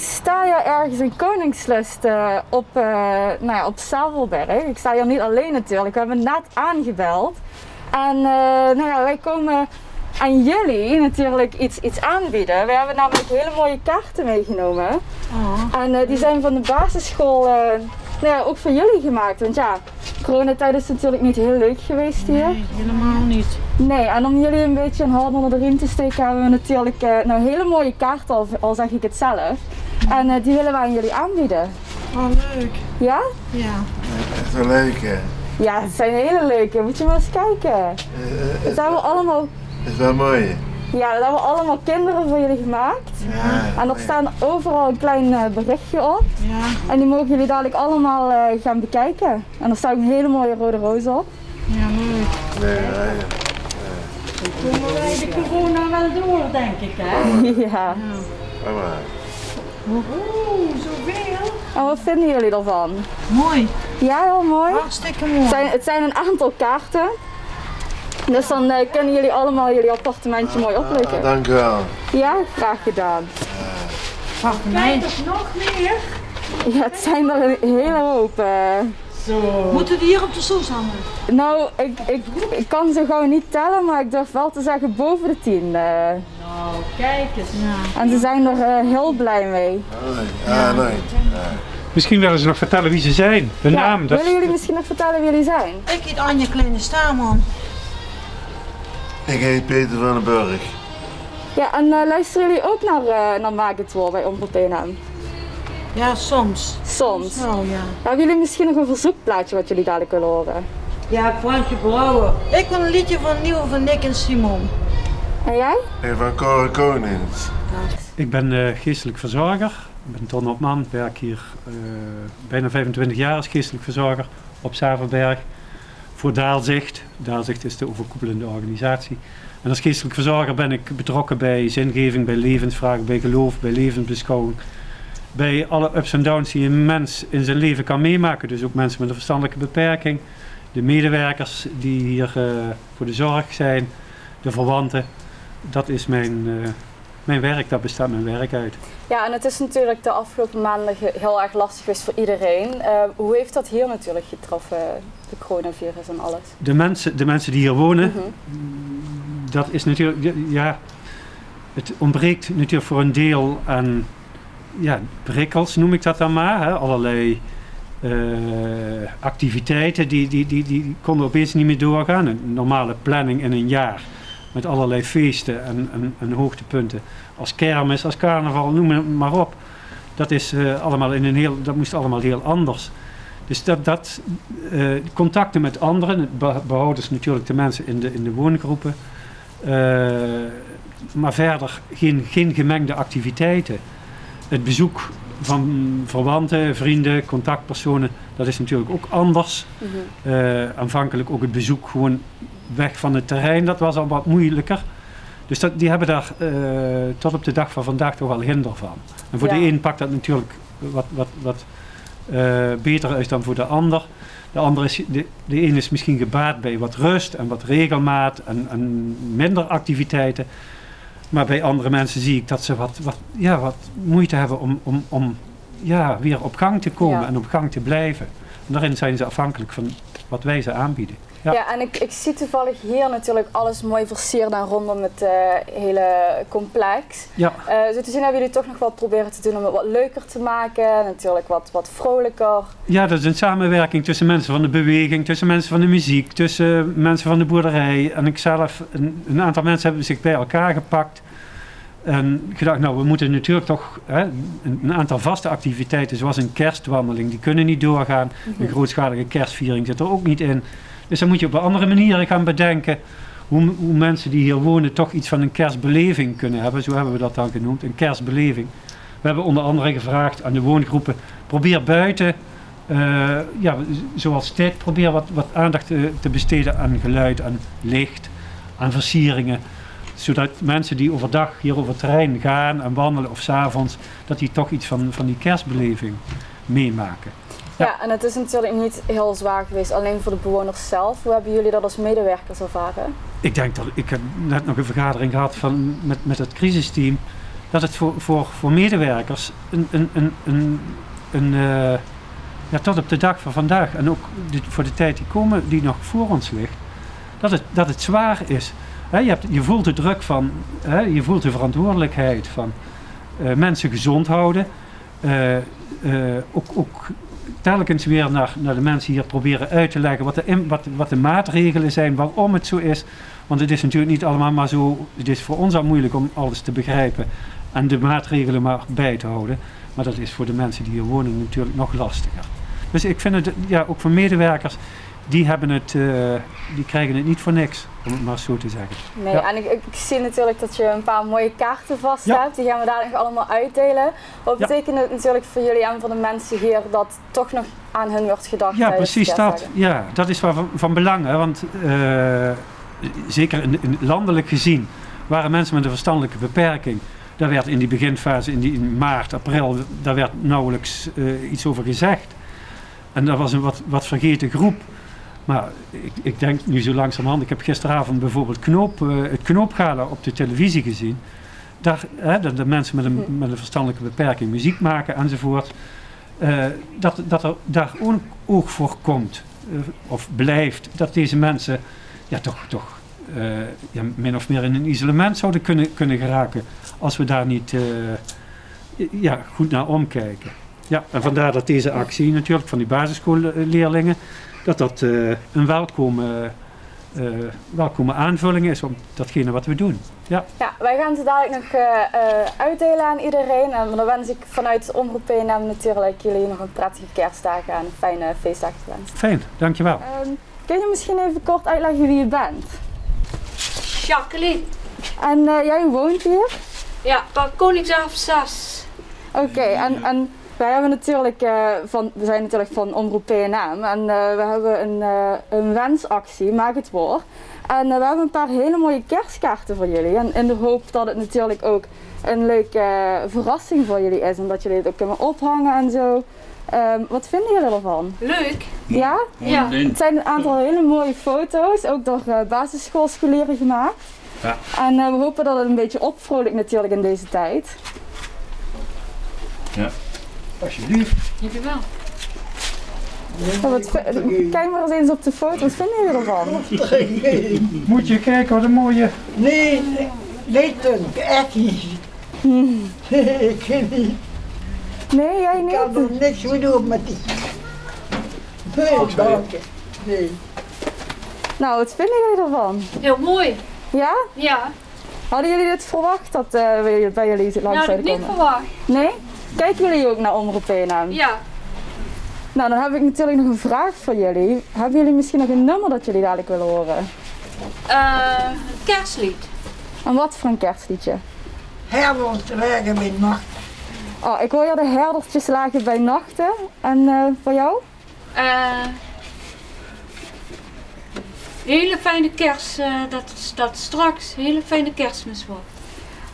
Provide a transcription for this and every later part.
sta hier ergens in Koningslust op Zavelberg. Ik sta hier niet alleen natuurlijk, we hebben net aangebeld. En wij komen aan jullie natuurlijk iets aanbieden. We hebben namelijk hele mooie kaarten meegenomen. Oh. En die zijn van de basisschool ook voor jullie gemaakt. Want ja, coronatijd is natuurlijk niet heel leuk geweest hier. Nee, helemaal niet. Nee, en om jullie een beetje een hand onder de riem te steken hebben we natuurlijk hele mooie kaarten, al zeg ik het zelf. En die willen we aan jullie aanbieden. Oh, leuk. Ja? Ja. Echt wel leuk, hè? Ja, het zijn hele leuke. Moet je maar eens kijken. Het zijn we allemaal... Het is wel mooi. Ja, dat hebben we allemaal kinderen voor jullie gemaakt. Ja, en er staan overal een klein berichtje op. Ja. En die mogen jullie dadelijk allemaal gaan bekijken. En er staat een hele mooie rode roos op. Ja, leuk. Nee, Dan komen wij de corona wel door, denk ik, hè? Ja. Mama. Oeh, zoveel. En wat vinden jullie ervan? Mooi. Ja, heel mooi. Hartstikke mooi. Het zijn een aantal kaarten. Dus dan kunnen jullie allemaal jullie appartementje mooi oplukken. Dank u wel. Ja, graag gedaan. Wacht, mij er nog meer? Ja, het zijn er een hele hoop. Zo. Moeten die hier op de stoel samen? Nou, ik kan ze gewoon niet tellen, maar ik durf wel te zeggen boven de 10. Nou, kijk eens. Ja. En ze zijn er heel blij mee. Ja, nee. Misschien willen ze nog vertellen wie ze zijn, de naam. Willen jullie misschien nog vertellen wie jullie zijn? Ik heet Anja Kleine Staarman. Ik heet Peter van den Burg. Ja, en luisteren jullie ook naar Maak het Woord bij Omroep Beenham? Ja, soms. Soms? Oh, ja. Hebben jullie misschien nog een verzoekplaatje wat jullie dadelijk willen horen? Ja, Fransje Brouwer. Ik wil een liedje van Nieuw van Nick en Simon. En jij? En van Cor Konings. Ik ben geestelijk verzorger. Ik ben Ton Hopman, werk hier bijna 25 jaar als geestelijk verzorger op Zavelberg. Voor Daalzicht. Daalzicht is de overkoepelende organisatie. En als geestelijk verzorger ben ik betrokken bij zingeving, bij levensvragen, bij geloof, bij levensbeschouwing. Bij alle ups en downs die een mens in zijn leven kan meemaken. Dus ook mensen met een verstandelijke beperking. De medewerkers die hier voor de zorg zijn. De verwanten. Dat is mijn werk, daar bestaat mijn werk uit. Ja, en het is natuurlijk de afgelopen maanden heel erg lastig geweest voor iedereen. Hoe heeft dat hier natuurlijk getroffen, de coronavirus en alles? De mensen die hier wonen, dat is natuurlijk, ja, het ontbreekt natuurlijk voor een deel aan prikkels, noem ik dat dan maar. Hè? Allerlei activiteiten die konden opeens niet meer doorgaan. Een normale planning in een jaar. Met allerlei feesten en hoogtepunten. Als kermis, als carnaval, noem het maar op. Dat is dat moest allemaal heel anders. Dus contacten met anderen, het behouden natuurlijk de mensen in de woongroepen. Maar verder geen gemengde activiteiten. Het bezoek van verwanten, vrienden, contactpersonen, dat is natuurlijk ook anders. Aanvankelijk ook het bezoek gewoon weg van het terrein, dat was al wat moeilijker. Dus die hebben daar tot op de dag van vandaag toch wel hinder van. En voor de een pakt dat natuurlijk wat beter uit dan voor de ander. De een is misschien gebaat bij wat rust en wat regelmaat en minder activiteiten. Maar bij andere mensen zie ik dat ze wat moeite hebben om weer op gang te komen en op gang te blijven. En daarin zijn ze afhankelijk van wat wij ze aanbieden. Ja, en ik zie toevallig hier natuurlijk alles mooi versierd en rondom het hele complex. Ja. Zo te zien hebben jullie toch nog wat proberen te doen om het wat leuker te maken, natuurlijk wat vrolijker. Ja, dat is een samenwerking tussen mensen van de beweging, tussen mensen van de muziek, tussen mensen van de boerderij. En ikzelf, een aantal mensen hebben zich bij elkaar gepakt. En gedacht, nou, we moeten natuurlijk toch een aantal vaste activiteiten, zoals een kerstwandeling, die kunnen niet doorgaan. Een grootschalige kerstviering zit er ook niet in. Dus dan moet je op een andere manier gaan bedenken hoe mensen die hier wonen toch iets van een kerstbeleving kunnen hebben. Zo hebben we dat dan genoemd, een kerstbeleving. We hebben onder andere gevraagd aan de woongroepen, probeer buiten, zoals dit, probeer wat aandacht te besteden aan geluid, aan licht, aan versieringen. Zodat mensen die overdag hier over het terrein gaan en wandelen of 's avonds, dat die toch iets van die kerstbeleving meemaken. Ja, en het is natuurlijk niet heel zwaar geweest, alleen voor de bewoners zelf. Hoe hebben jullie dat als medewerkers ervaren? Ik denk dat ik heb net nog een vergadering gehad met het crisisteam. dat het voor medewerkers ja, tot op de dag van vandaag en ook voor de tijd die nog voor ons ligt, dat het zwaar is. Je voelt de druk van, je voelt de verantwoordelijkheid van mensen gezond houden. Ook telkens weer naar de mensen hier proberen uit te leggen wat de maatregelen zijn, waarom het zo is. Want het is natuurlijk niet allemaal maar zo, het is voor ons al moeilijk om alles te begrijpen en de maatregelen maar bij te houden. Maar dat is voor de mensen die hier wonen natuurlijk nog lastiger. Dus ik vind het, ja, ook voor medewerkers, die krijgen het niet voor niks, om het maar zo te zeggen. Nee, ja. En ik zie natuurlijk dat je een paar mooie kaarten vast hebt. Die gaan we daar nog allemaal uitdelen. Wat betekent het natuurlijk voor jullie en voor de mensen hier dat toch nog aan hun wordt gedacht? Ja, precies dat. Ja, dat is van belang. Hè, want zeker in landelijk gezien waren mensen met een verstandelijke beperking. Daar werd in die beginfase, in maart, april, daar werd nauwelijks iets over gezegd. En dat was een wat vergeten groep. Maar ik denk nu zo langzamerhand, ik heb gisteravond bijvoorbeeld het Knoopgala op de televisie gezien. Dat de mensen met een verstandelijke beperking muziek maken enzovoort. Dat er daar ook oog voor komt of blijft dat deze mensen ja, toch min of meer in een isolement zouden kunnen geraken als we daar niet goed naar omkijken. Ja, en vandaar dat deze actie natuurlijk van die basisschoolleerlingen, dat een welkome aanvulling is op datgene wat we doen. Ja, wij gaan ze dadelijk nog uitdelen aan iedereen. En dan wens ik vanuit Omroep PNM natuurlijk jullie nog een prettige kerstdagen en een fijne feestdag gewenst. Fijn, dankjewel. Kun je misschien even kort uitleggen wie je bent? Jacqueline. En jij woont hier? Ja, Park Koningshaven 6. Oké, en wij hebben natuurlijk, we zijn natuurlijk van Omroep PNM en we hebben een wensactie, Maak het woord. En we hebben een paar hele mooie kerstkaarten voor jullie. En in de hoop dat het natuurlijk ook een leuke verrassing voor jullie is en dat jullie het ook kunnen ophangen en zo. Wat vinden jullie ervan? Leuk. Ja? Ja. Het zijn een aantal hele mooie foto's, ook door basisschoolscholieren gemaakt. Ja. En we hopen dat het een beetje opvrolijkt natuurlijk in deze tijd. Ja. Alsjeblieft. Dankjewel. Kijk maar eens op de foto, wat vinden jullie ervan? Moet je kijken wat een mooie... Nee, echt niet. Ik vind niet. Nee, jij Ik kan er niet? niks meer doen met die. Nee, dank je. Nee. Nou, wat vinden jullie ervan? Heel mooi. Ja? Ja. Hadden jullie dit verwacht dat we bij jullie langs Nou, dat zouden heb ik niet komen? verwacht. Nee? Kijken jullie ook naar Omroep PNM? Ja. Nou, dan heb ik natuurlijk nog een vraag voor jullie. Hebben jullie misschien nog een nummer dat jullie dadelijk willen horen? Kerstlied. En wat voor een kerstliedje? Hermans regen met nacht. Oh, ik hoor hier de herdertjes lagen bij nachten. En voor jou? Hele fijne kerst, dat straks hele fijne kerstmis wordt.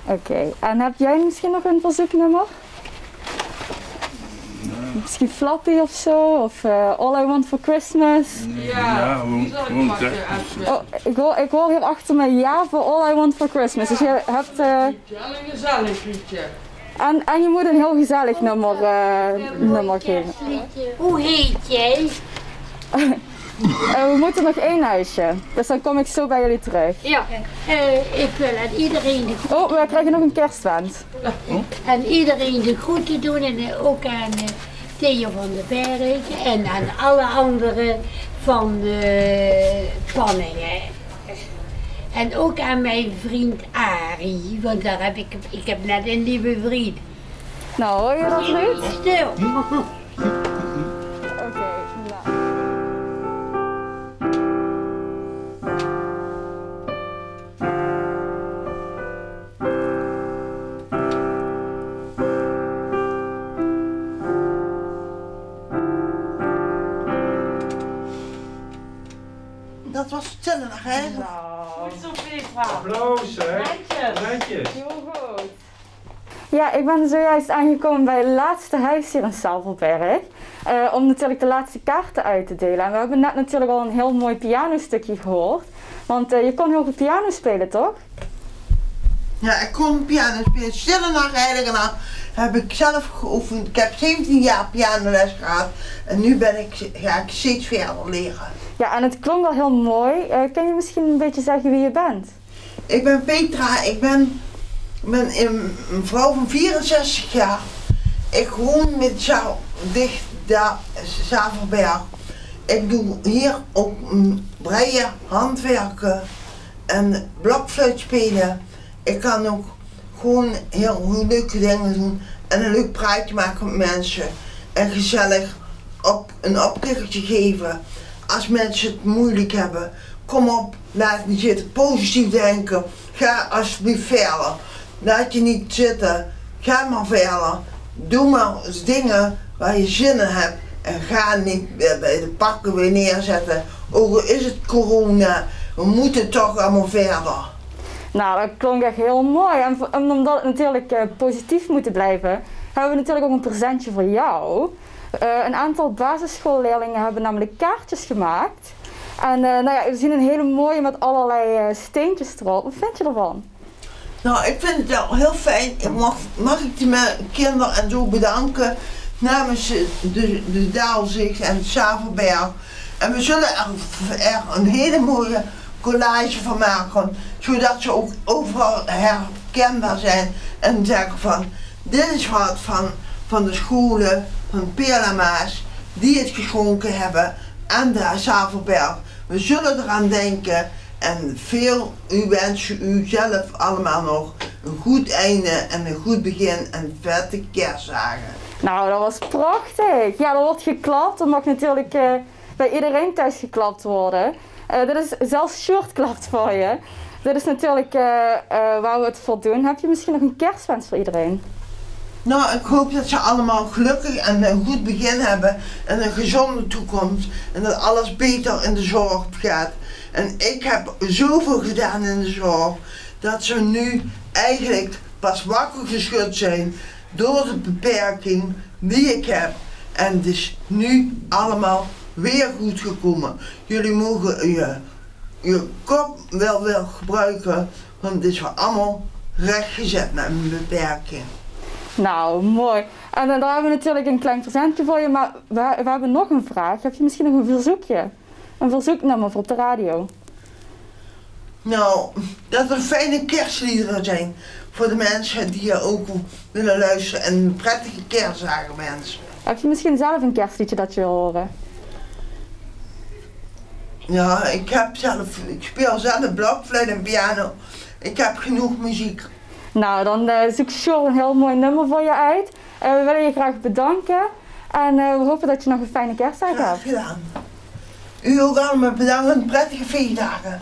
Oké, en heb jij misschien nog een verzoeknummer? Misschien Flappy of zo, of All I Want For Christmas. Ja, gewoon Ik hoor hier achter me ja voor All I Want For Christmas. Dus je hebt... Een gezellig liedje. En je moet een heel gezellig nummer geven. Hoe heet jij? We moeten nog één huisje, dus dan kom ik zo bij jullie terug. Ja. Ik wil aan iedereen We krijgen nog een kerstwens. de groeten doen en ook aan Theo van den Berg en aan alle anderen van Panningen. En ook aan mijn vriend Arie, want daar heb ik heb net een nieuwe vriend. Nou, hoor je dat goed? Stil. Oké, nou. Dat was stellig, hè? Goed zo, Petra. Applaus, hè? Netjes. Heel goed. Ja, ik ben zojuist aangekomen bij het laatste huis hier in Savelberg. Om natuurlijk de laatste kaarten uit te delen. En we hebben net natuurlijk al een heel mooi pianostukje gehoord. Want je kon heel goed piano spelen, toch? Ja, ik kon piano spelen. Stille Nacht, Heilige Nacht heb ik zelf geoefend. Ik heb 17 jaar pianoles gehad en nu ga ik steeds verder leren. Ja, en het klonk wel heel mooi. Kan je misschien een beetje zeggen wie je bent? Ik ben Petra, ik ben een vrouw van 64 jaar. Ik woon met jou dicht daar, Zavelberg. Ik doe hier ook breien, handwerken en blokfluit spelen. Ik kan ook gewoon heel leuke dingen doen en een leuk praatje maken met mensen. En gezellig een opkikkertje geven. Als mensen het moeilijk hebben, kom op, laat niet zitten, positief denken. Ga alsjeblieft verder. Laat je niet zitten, ga maar verder. Doe maar dingen waar je zin in hebt. En ga niet bij de pakken weer neerzetten. Ook al is het corona, we moeten toch allemaal verder. Nou, dat klonk echt heel mooi. En omdat het natuurlijk positief moet blijven, hebben we natuurlijk ook een presentje voor jou. Een aantal basisschoolleerlingen hebben namelijk kaartjes gemaakt. En nou ja, we zien een hele mooie met allerlei steentjes erop. Wat vind je ervan? Nou, ik vind het wel heel fijn. Mag ik de kinderen en zo bedanken namens de Daalzicht en het Zavelberg. En we zullen er een hele mooie collage van maken, zodat ze ook overal herkenbaar zijn en zeggen van, dit is wat van de scholen van Peerlamaas die het geschonken hebben aan de Zavelberg. We zullen eraan denken en u wensen u zelf allemaal nog een goed einde en een goed begin en vette kerstdagen. Nou, dat was prachtig. Ja, er wordt geklapt. Er mag natuurlijk bij iedereen thuis geklapt worden. Dit is zelfs Sjoerd klapt voor je. Dit is natuurlijk waar we het voor doen. Heb je misschien nog een kerstwens voor iedereen? Nou, ik hoop dat ze allemaal gelukkig en een goed begin hebben en een gezonde toekomst en dat alles beter in de zorg gaat. En ik heb zoveel gedaan in de zorg dat ze nu eigenlijk pas wakker geschud zijn door de beperking die ik heb. En het is nu allemaal weer goed gekomen. Jullie mogen je kop wel gebruiken, want het is voor allemaal rechtgezet met een beperking. Nou, mooi. En dan hebben we natuurlijk een klein presentje voor je, maar we hebben nog een vraag. Heb je misschien nog een verzoekje? Een verzoeknummer voor op de radio? Nou, dat er fijne kerstliederen zijn voor de mensen die je ook willen luisteren en een prettige kerstdagen wensen. Heb je misschien zelf een kerstliedje dat je wil horen? Ja, ik speel zelf blokfluit en piano. Ik heb genoeg muziek. Nou, dan zoek Sjoerd een heel mooi nummer voor je uit. We willen je graag bedanken en we hopen dat je nog een fijne kerstdag hebt. Graag gedaan. U ook allemaal bedankt en prettige feestdagen.